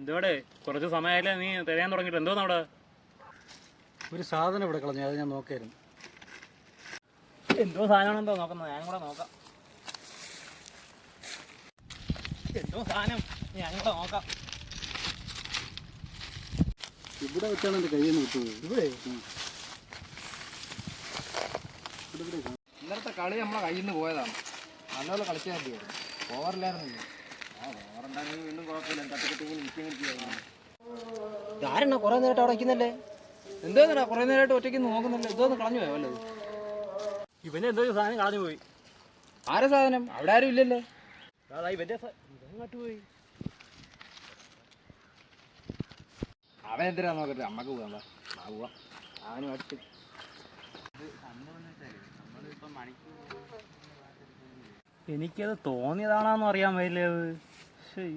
എന്തോടെ കുറച്ച് സമയമായാലേ നീ തിരയാൻ തുടങ്ങിയിട്ട് എന്തോന്ന് അവിടെ? ഒരു സാധനം ഇവിടെ കളഞ്ഞു, അത് ഞാൻ നോക്കായിരുന്നു. എന്തോ സാധനമാണെന്തോ നോക്കുന്നത്, ഞാനും കൂടെ നോക്കാം. എന്തോ സാധനം, ഞാനും കൂടെ നോക്കാം. ഇവിടെ വെച്ചാണ് എൻ്റെ കയ്യിൽ നിന്ന് വിട്ടത്. ഇവിടെ ഇന്നലത്തെ കളി നമ്മളെ കയ്യിൽ നിന്ന് പോയതാണ്. നല്ലപോലെ കളിക്കാൻ വേണ്ടിയായിരുന്നു, ഓവറിലായിരുന്നില്ല. വീണ്ടും കുഴപ്പമില്ല, ആരെണ്ണ കുറെ നേരമായിട്ട് അവിടെ വയ്ക്കുന്നല്ലേ? എന്തോന്നാ കുറെ നേരമായിട്ട് ഒറ്റയ്ക്ക് നോക്കുന്നില്ല. എന്തോന്ന് കളഞ്ഞു പോയോ വല്ലത്? ഇവന്റെ എന്തോ സാധനം കളഞ്ഞു പോയി. ആരെ സാധനം? അവിടെ ആരും ഇല്ലല്ലേ? ഇവന്റെ ഇങ്ങോട്ട് പോയി. അവൻ എന്തിനാ നോക്കട്ടെ, അമ്മക്ക് പോകാൻ പോവാ. അവന് മടുത്ത്. എനിക്കത് തോന്നിയതാണെന്ന് അറിയാൻ പറ്റില്ല. അത് ശരി.